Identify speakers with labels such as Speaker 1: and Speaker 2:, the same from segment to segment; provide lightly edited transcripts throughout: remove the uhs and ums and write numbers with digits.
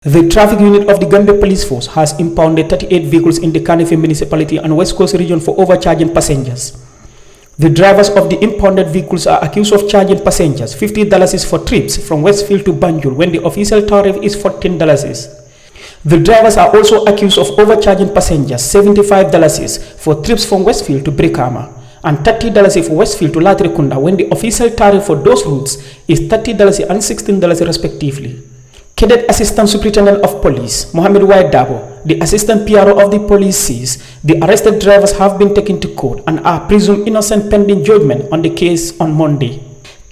Speaker 1: The traffic unit of the Gambia Police Force has impounded 38 vehicles in the Kanifi municipality and West Coast region for overcharging passengers. The drivers of the impounded vehicles are accused of charging passengers $50 for trips from Westfield to Banjul when the official tariff is $14. The drivers are also accused of overcharging passengers $75 for trips from Westfield to Brikama and $30 for Westfield to Latrikunda when the official tariff for those routes is $30 and $16 respectively. Cadet Assistant Superintendent of Police Mohammed White Dabo, the Assistant PRO of the police, says the arrested drivers have been taken to court and are presumed innocent pending judgment on the case on Monday.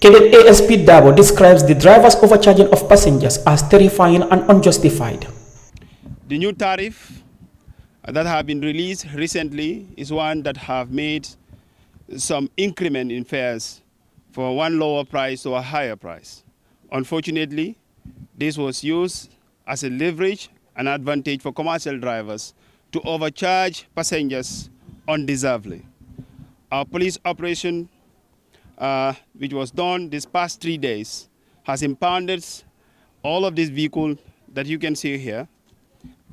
Speaker 1: Cadet ASP Dabo describes the drivers' overcharging of passengers as terrifying and unjustified.
Speaker 2: The new tariff that have been released recently is one that have made some increment in fares for one lower price to a higher price. Unfortunately, this was used as a leverage and advantage for commercial drivers to overcharge passengers undeservedly. Our police operation, which was done these past 3 days, has impounded all of these vehicles that you can see here,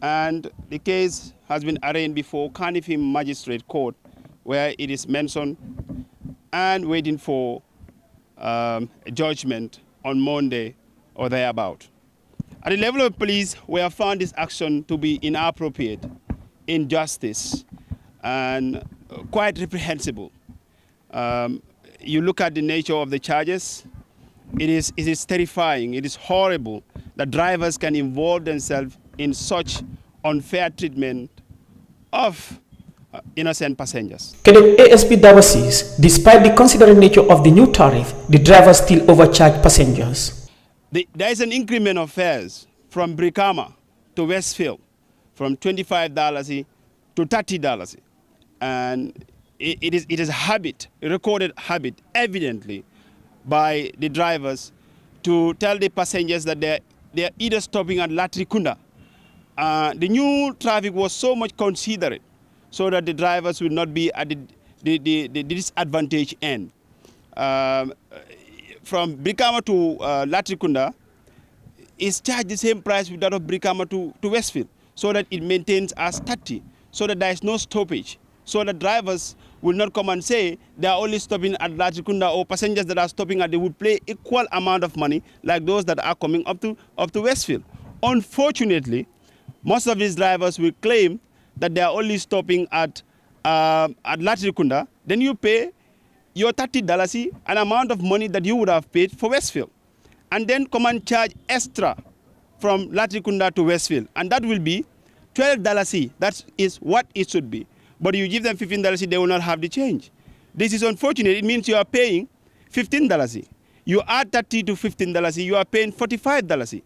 Speaker 2: and the case has been arraigned before Kanifi Magistrate Court, where it is mentioned and waiting for a judgment on Monday or thereabout. At the level of police, we have found this action to be inappropriate, injustice, and quite reprehensible. You look at the nature of the charges, it is terrifying, it is horrible that drivers can involve themselves in such unfair treatment of innocent passengers.
Speaker 1: Cadet ASP Dabo says, despite the considerate nature of the new tariff, the drivers still overcharge passengers.
Speaker 2: There is an increment of fares from Brikama to Westfield from $25 to $30. And it is a habit, a recorded habit, evidently, by the drivers to tell the passengers that they're either stopping at Latrikunda. The new traffic was so much considerate so that the drivers will not be at the disadvantaged end. From Brikama to Latrikunda is charged the same price with that of Brikama to Westfield, so that it maintains as 30, so that there is no stoppage, so that drivers will not come and say they are only stopping at Latrikunda, or passengers that are stopping at, they would pay equal amount of money like those that are coming up to Westfield. Unfortunately, most of these drivers will claim that they are only stopping at Latrikunda. Then you pay your $30, an amount of money that you would have paid for Westfield, and then come and charge extra from Latrikunda to Westfield, and that will be $12. That is what it should be. But you give them $15, they will not have the change. This is unfortunate. It means you are paying $15. You add $30 to $15, you are paying $45.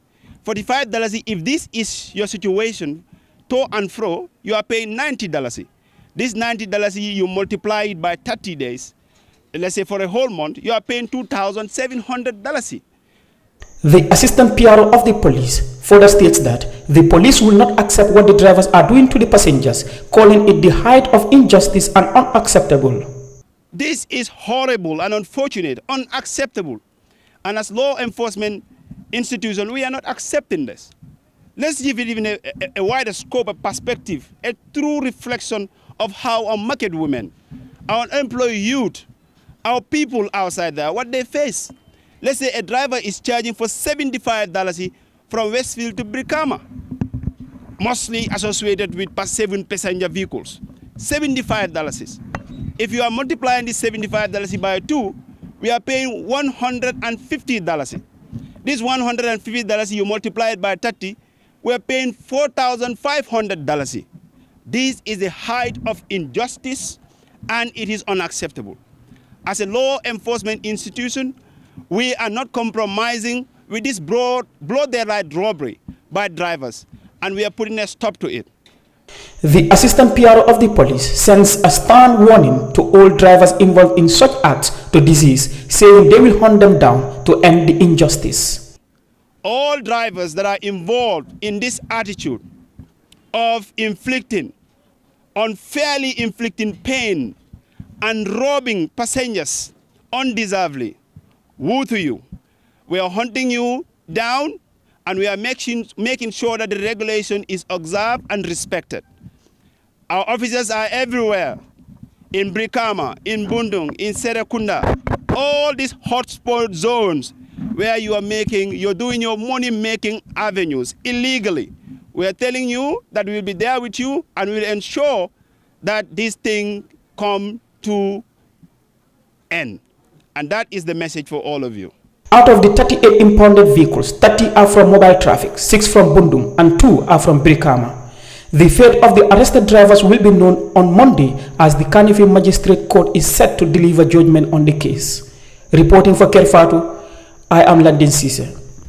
Speaker 2: $45, if this is your situation, to and fro, you are paying $90. This $90, you multiply it by 30 days, let's say for a whole month, you are paying $2,700.
Speaker 1: The assistant PRO of the police further states that the police will not accept what the drivers are doing to the passengers, calling it the height of injustice and unacceptable.
Speaker 2: This is horrible and unfortunate, unacceptable. And as law enforcement institution, we are not accepting this. Let's give it even a wider scope, a perspective, a true reflection of how our market women, our employee youth, our people outside there, what they face. Let's say a driver is charging for $75 from Westfield to Brikama, mostly associated with 7 passenger vehicles. $75. If you are multiplying this $75 by 2, we are paying $150. This $150, you multiply it by 30, we are paying $4,500. This is the height of injustice, and it is unacceptable. As a law enforcement institution, we are not compromising with this broad daylight robbery by drivers, and we are putting a stop to it.
Speaker 1: The assistant PRO of the police sends a stern warning to all drivers involved in such acts to disease, saying they will hunt them down to end the injustice.
Speaker 2: All drivers that are involved in this attitude of unfairly inflicting pain and robbing passengers undeservedly, woe to you. We are hunting you down and we are making sure that the regulation is observed and respected. Our officers are everywhere, in Brikama, in Bundung, in Serekunda, all these hotspot zones where you're doing your money-making avenues illegally. We are telling you that we will be there with you and we will ensure that this thing come to end. And that is the message for all of you.
Speaker 1: Out of the 38 impounded vehicles, 30 are from mobile traffic, 6 from Bundum, and 2 are from Brikama. The fate of the arrested drivers will be known on Monday as the Kanifi Magistrate Court is set to deliver judgment on the case. Reporting for Kerr, Fatou, I am Landin Sise.